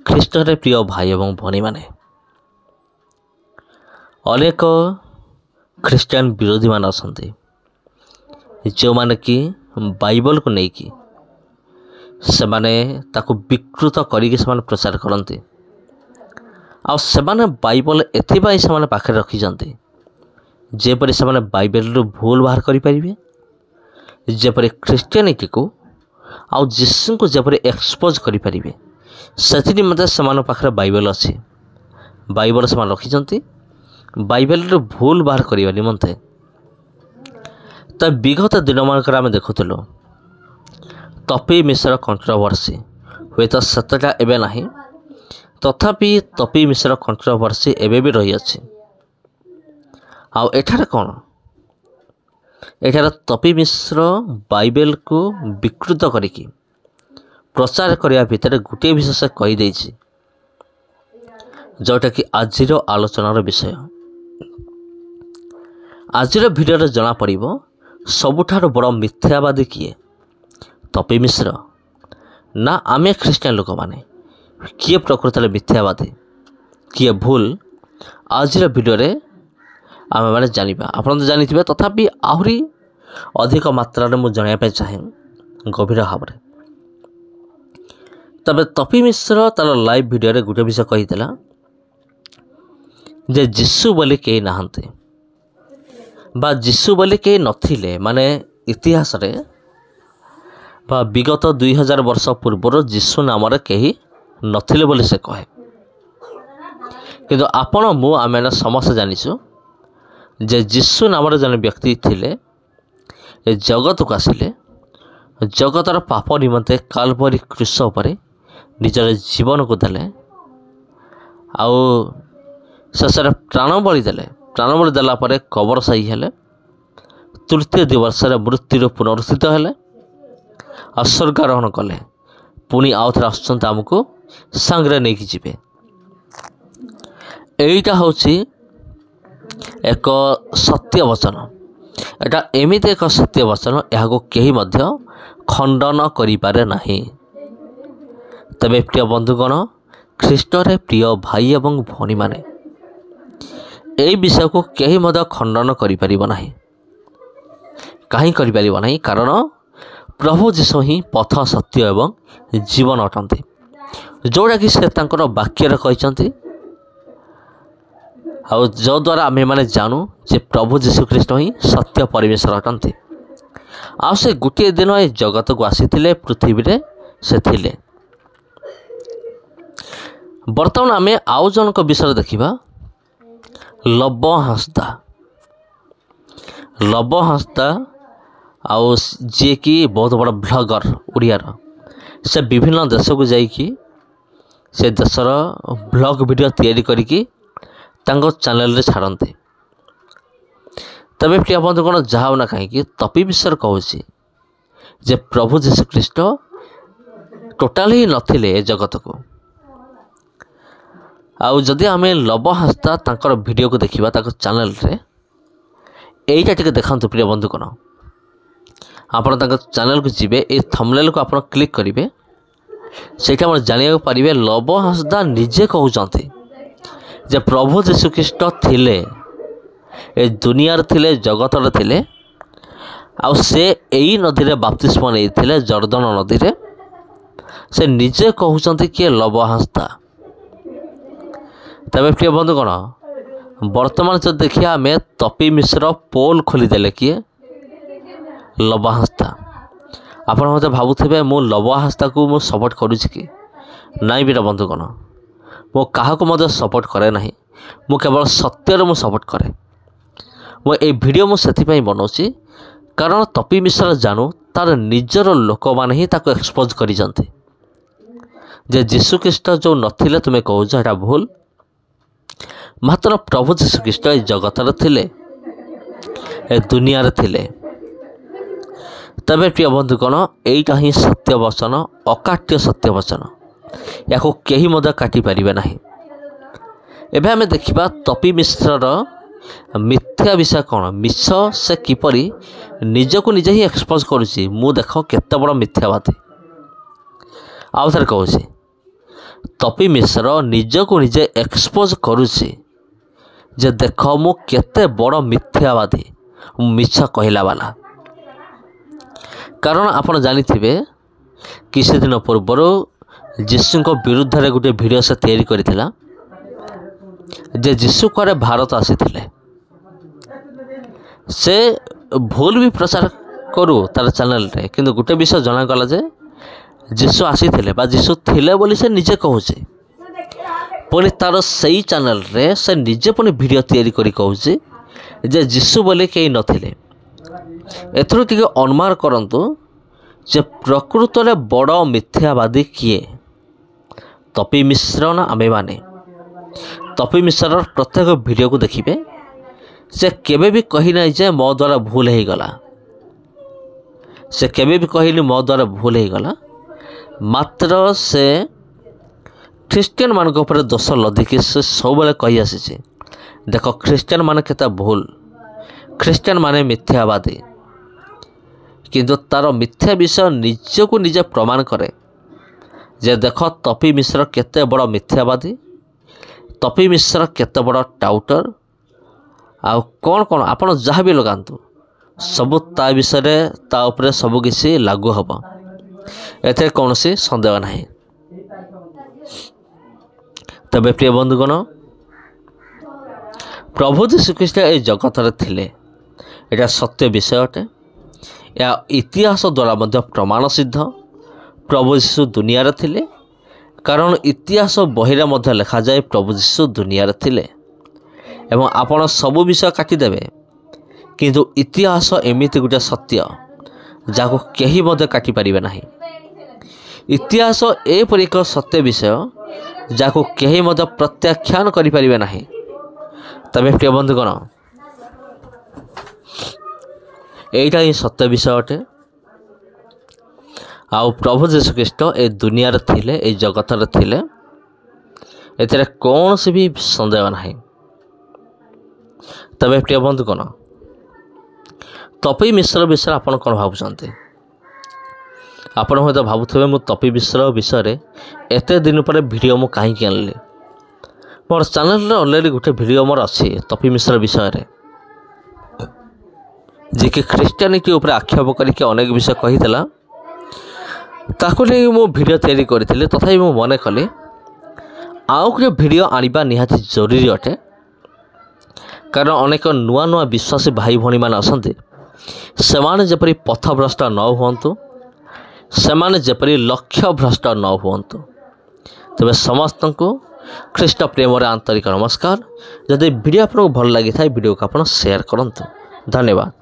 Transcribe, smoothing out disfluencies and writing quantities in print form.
ଖ୍ରୀଷ୍ଟରେ ପ୍ରିୟ ଭାଇ ଏବଂ ଭଉଣୀମାନେ, ଅନେକ ଖ୍ରୀଷ୍ଟିଆନ ବିରୋଧୀମାନେ ଅଛନ୍ତି ଯେଉଁମାନେ କି ବାଇବଲକୁ ନେଇକି ସେମାନେ ତାକୁ ବିକୃତ କରିକି ସେମାନେ ପ୍ରଚାର କରନ୍ତି। ଆଉ ସେମାନେ ବାଇବଲ ଏଥିପାଇଁ ସେମାନେ ପାଖରେ ରଖିଛନ୍ତି ଯେପରି ସେମାନେ ବାଇବେଲରୁ ଭୁଲ ବାହାର କରିପାରିବେ, ଯେପରି ଖ୍ରୀଷ୍ଟିଆନିଟିକୁ ଆଉ ଯୀଶୁଙ୍କୁ ଯେପରି ଏକ୍ସପୋଜ କରିପାରିବେ। ସେଥି ନିମନ୍ତେ ସେମାନଙ୍କ ପାଖରେ ବାଇବେଲ ଅଛି, ବାଇବଲ ସେମାନେ ରଖିଛନ୍ତି ବାଇବେଲରୁ ଭୁଲ ବାହାର କରିବା ନିମନ୍ତେ। ତ ବିଗତ ଦିନମାନଙ୍କରେ ଆମେ ଦେଖୁଥିଲୁ ତପି ମିଶ୍ର କଣ୍ଟ୍ରୋଭର୍ସି, ହୁଏତ ସେତେଟା ଏବେ ନାହିଁ, ତଥାପି ତପି ମିଶ୍ର କଣ୍ଟ୍ରୋଭର୍ସି ଏବେ ବି ରହିଅଛି। ଆଉ ଏଠାରେ କ'ଣ, ଏଠାରେ ତପି ମିଶ୍ର ବାଇବେଲକୁ ବିକୃତ କରିକି ପ୍ରଚାର କରିବା ଭିତରେ ଗୋଟିଏ ବିଷୟ ସେ କହିଦେଇଛି, ଯେଉଁଟାକି ଆଜିର ଆଲୋଚନାର ବିଷୟ। ଆଜିର ଭିଡ଼ିଓରେ ଜଣାପଡ଼ିବ ସବୁଠାରୁ ବଡ଼ ମିଥ୍ୟାବାଦୀ କିଏ, ତପି ମିଶ୍ର ନା ଆମେ ଖ୍ରୀଷ୍ଟିଆନ ଲୋକମାନେ? କିଏ ପ୍ରକୃତରେ ମିଥ୍ୟାବାଦୀ, କିଏ ଭୁଲ? ଆଜିର ଭିଡ଼ିଓରେ ଆମେମାନେ ଜାଣିବା। ଆପଣ ତ ଜାଣିଥିବେ, ତଥାପି ଆହୁରି ଅଧିକ ମାତ୍ରାରେ ମୁଁ ଜାଣିବା ପାଇଁ ଚାହେଁ ଗଭୀର ଭାବରେ। ତେବେ ତପି ମିଶ୍ର ତାର ଲାଇଭ୍ ଭିଡ଼ିଓରେ ଗୋଟେ ବିଷୟ କହିଥିଲା ଯେ ଯୀଶୁ ବୋଲି କେହି ନାହାନ୍ତି ବା ଯୀଶୁ ବୋଲି କେହି ନଥିଲେ, ମାନେ ଇତିହାସରେ ବା ବିଗତ 2000 ବର୍ଷ ପୂର୍ବରୁ ଯୀଶୁ ନାମରେ କେହି ନଥିଲେ ବୋଲି ସେ କହେ। କିନ୍ତୁ ଆପଣ ମୁଁ ଆମେମାନେ ସମସ୍ତେ ଜାଣିଛୁ ଯେ ଯୀଶୁ ନାମରେ ଜଣେ ବ୍ୟକ୍ତି ଥିଲେ, ଏ ଜଗତକୁ ଆସିଲେ, ଜଗତର ପାପ ନିମନ୍ତେ କାଲଭରୀ କ୍ରୁଶ ଉପରେ ନିଜର ଜୀବନକୁ ଦେଲେ, ଆଉ ଶେଷରେ ପ୍ରାଣବଳି ଦେଲେ। ପ୍ରାଣବଳି ଦେଲା ପରେ କବରଶାୟୀ ହେଲେ, ତୃତୀୟ ଦିବସରେ ମୃତ୍ୟୁରୁ ପୁନରୁତ୍ଥିତ ହେଲେ, ଆଉ ସ୍ୱର୍ଗାରୋହଣ କଲେ। ପୁଣି ଆଉ ଥରେ ଆସୁଛନ୍ତି ଆମକୁ ସାଙ୍ଗରେ ନେଇକି ଯିବେ। ଏଇଟା ହେଉଛି ଏକ ସତ୍ୟ ବଚନ। ଏଟା ଏମିତି ଏକ ସତ୍ୟ ବଚନ, ଏହାକୁ କେହି ମଧ୍ୟ ଖଣ୍ଡନ କରିପାରେ ନାହିଁ। ତେବେ ପ୍ରିୟ ବନ୍ଧୁଗଣ, ଖ୍ରୀଷ୍ଟରେ ପ୍ରିୟ ଭାଇ ଏବଂ ଭଉଣୀମାନେ, ଏହି ବିଷୟକୁ କେହି ମଧ୍ୟ ଖଣ୍ଡନ କରିପାରିବ ନାହିଁ। କାହିଁ କରିପାରିବ ନାହିଁ? କାରଣ ପ୍ରଭୁ ଯୀଶୁ ହିଁ ପଥ, ସତ୍ୟ ଏବଂ ଜୀବନ ଅଟନ୍ତି, ଯେଉଁଟାକି ସେ ତାଙ୍କର ବାକ୍ୟରେ କହିଛନ୍ତି, ଆଉ ଯଦ୍ୱାରା ଆମେମାନେ ଜାଣୁ ଯେ ପ୍ରଭୁ ଯୀଶୁଖ୍ରୀଷ୍ଟ ହିଁ ସତ୍ୟ ପରମେଶ୍ୱର ଅଟନ୍ତି। ଆଉ ସେ ଗୋଟିଏ ଦିନ ଏ ଜଗତକୁ ଆସିଥିଲେ, ପୃଥିବୀରେ ସେ ଥିଲେ। ବର୍ତ୍ତମାନ ଆମେ ଆଉ ଜଣଙ୍କ ବିଷୟରେ ଦେଖିବା, ଲବ ହାଁସଦା। ଲବ ହାଁସଦା ଆଉ ଯିଏକି ବହୁତ ବଡ଼ ବ୍ଲଗର ଓଡ଼ିଆର, ସେ ବିଭିନ୍ନ ଦେଶକୁ ଯାଇକି ସେ ଦେଶର ବ୍ଲଗ ଭିଡ଼ିଓ ତିଆରି କରିକି ତାଙ୍କ ଚ୍ୟାନେଲରେ ଛାଡ଼ନ୍ତି। ତେବେ ପ୍ରିୟ ବନ୍ଧୁଗଣ, ଯାହା ହେଉ ନା କାହିଁକି, ତପି ବିଷୟରେ କହୁଛି ଯେ ପ୍ରଭୁ ଯୀଶୁଖ୍ରୀଷ୍ଟ ଟୋଟାଲି ହିଁ ନଥିଲେ ଏ ଜଗତକୁ। ଆଉ ଯଦି ଆମେ ଲବ ହାଁସଦା ତାଙ୍କର ଭିଡ଼ିଓକୁ ଦେଖିବା ତାଙ୍କ ଚ୍ୟାନେଲରେ, ଏଇଟା ଟିକେ ଦେଖନ୍ତୁ ପ୍ରିୟ ବନ୍ଧୁଗଣ। ଆପଣ ତାଙ୍କ ଚ୍ୟାନେଲକୁ ଯିବେ, ଏଇ ଥମ୍ବନେଲକୁ ଆପଣ କ୍ଲିକ୍ କରିବେ, ସେଇଟା ଆପଣ ଜାଣିବାକୁ ପାରିବେ ଲବ ହାଁସଦା ନିଜେ କହୁଛନ୍ତି ଯେ ପ୍ରଭୁ ଯୀଶୁଖ୍ରୀଷ୍ଟ ଥିଲେ, ଏ ଦୁନିଆରେ ଥିଲେ, ଜଗତରେ ଥିଲେ, ଆଉ ସେ ଏଇ ନଦୀରେ ବାପ୍ତିସ୍ମ ନେଇଥିଲେ, ଜର୍ଦ୍ଦନ ନଦୀରେ। ସେ ନିଜେ କହୁଛନ୍ତି କିଏ, ଲବ ହାଁସଦା। ତେବେ ପ୍ରିୟ ବନ୍ଧୁଗଣ, ବର୍ତ୍ତମାନ ଯଦି ଦେଖିବା ଆମେ ତପି ମିଶ୍ର ପୋଲ୍ ଖୋଲିଦେଲେ, କିଏ, ଲବ ହାଁସଦା। ଆପଣ ମୋତେ ଭାବୁଥିବେ ମୁଁ ଲବ ହାଁସଦାକୁ ମୁଁ ସପୋର୍ଟ କରୁଛି କି? ନାଇଁ ପ୍ରିୟ ବନ୍ଧୁଗଣ, ମୁଁ କାହାକୁ ମଧ୍ୟ ସପୋର୍ଟ କରେ ନାହିଁ। ମୁଁ କେବଳ ସତ୍ୟରେ ମୁଁ ସପୋର୍ଟ କରେ। ମୁଁ এই ଭିଡ଼ିଓ ମୁଁ ସେଥିପାଇଁ ବନାଉଛି କାରଣ ତପି ମିଶ୍ର ଜାଣୁ ତାର ନିଜର ଲୋକମାନେ ହିଁ ତାକୁ ଏକ୍ସପୋଜ କରିଛନ୍ତି ଯେ ଯୀଶୁଖ୍ରୀଷ୍ଟ ଯେଉଁ ନଥିଲେ ତୁମେ କହୁଛ ଏଟା ଭୁଲ। ମାତ୍ର ପ୍ରଭୁ ଯୀଶୁଖ୍ରୀଷ୍ଟ ଏ ଜଗତରେ ଥିଲେ, ଏ ଦୁନିଆରେ ଥିଲେ। ତେବେ ପ୍ରିୟ ବନ୍ଧୁଗଣ, ଏଇଟା ହିଁ ସତ୍ୟ ବଚନ, ଅକାଟ୍ୟ ସତ୍ୟ ବଚନ। ଏହାକୁ କେହି ମଧ୍ୟ କାଟିପାରିବେ ନାହିଁ। ଏବେ ଆମେ ଦେଖିବା ତପି ମିଶ୍ରର ମିଥ୍ୟା ବିଷୟ କ'ଣ, ମିଛ ସେ କିପରି ନିଜକୁ ନିଜେ ହିଁ ଏକ୍ସପୋଜ କରୁଛି। ମୁଁ ଦେଖ କେତେ ବଡ଼ ମିଥ୍ୟାବାଦୀ। ଆଉ ଥରେ କହୁଛି, तपी मिश्र निजको निजे एक्सपोज करुछि जे देख मु केते बड़ मिथ्यावादी मिछ कहला वाला। कारण आपण जानिथिबे किसी दिन पूर्वर जीशु को विरुद्ध रे गोटे वीडियो से तैयारी करथिला जे जीशु कुआरे भारत आसीथिले। से भूल भी प्रचार करू तार चैनल रे, किंतु गोटे विषय जना गला जे जीशु आसीथिले बा जीशु थिले बोली से निजे कहूचे। पुणी तार सही चैनल रे से निजे पुणी वीडियो तैयारी करी कहूचे जे जीशु बोले कई नथिले। एथरो टिके अनुमान करंतु जे प्रकृत रे बड़ मिथ्यावादी किए, तपी मिश्र ना आमे माने। तपी मिश्र प्रत्येक वीडियो को देखिए से केबे भी कही ना जे मो द्वारा भूल हो गला। से केबे भी कहनी मो द्वारा भूल हो गला, मात्र से ख्रीस्टियन मान ऊपर दोष लदिकी से सब बेले कही आसी देख ख्रीस्टियन मान केता भूल, ख्रीस्टियन माने मिथ्यावादी। किंतु तार मिथ्या विषय निजको निजे प्रमाण करे जे देख तपी मिश्र केते बड़ मिथ्यावादी, तपी मिश्र केते बड़ टाउटर। आउ कौन कौन आपण जहाँ भी लगातु सबू ता विषय ता उपरे सबू किसी लागू हम, एथे कौन सी संदेह नहीं। तबे प्रिय बंधुगण, प्रभु जीशुख्रीष्ट ए जगत रे थिले, एटा सत्य विषय अटे। या इतिहास द्वारा मध्य प्रमाण सिद्ध प्रभु जीशु दुनिया रे थिले। कारण इतिहास बही रे मध्य लिखा जाए प्रभु जीशु दुनिया रे थिले। एवं आपण सबु विषय काटिदेवे, किंतु इतिहास एमिति गोटे सत्य जाको केही मध्य काटी पारिबे नाही। इतिहास एपरि एक सत्य विषय जाको केही मध्य प्रत्याख्यान करि पारिबे नाही। तबे प्रिय बंधुगण, एटा ही सत्य विषय अटे। आउ प्रभु जीशु ख्रीष्ट ए दुनिया रे थिले, ए जगत रे थिले, एथिरे कौन से भी संदेह नाही। तबे प्रिय बंधुगण, तपी मिश्र विषय आपण कौन भावुचंती? आपण हयतो भावुथिबे मु तपी मिश्र विषय एते दिन पर वीडियो मु काहे आनली। मोर चैनल रे ऑलरेडी गोटे वीडियो मोर अछि तपी मिश्र विषय रे, जे कि ख्रीस्टियानिटी ऊपर आक्षेप करके अनेक विषय कहितला। ताको ले मु वीडियो तैयारी करथिले, तथापि मु मने कली आउ गोटे वीडियो आनिबा निहाती जरूरी अटे। कारण अनेक नुआ नुआ विश्वासी भाई भणी मान असंती, सेमाने जेपरि पथभ्रष्ट न हुअन्तु, सेमाने जेपरि लक्ष्य भ्रष्ट न हुअन्तु। तबे समस्त को ख्रीष्ट प्रेम रे आंतरिक नमस्कार। जदि वीडियो आपको भल लगी था वीडियो को आप शेयर करंतु। धन्यवाद।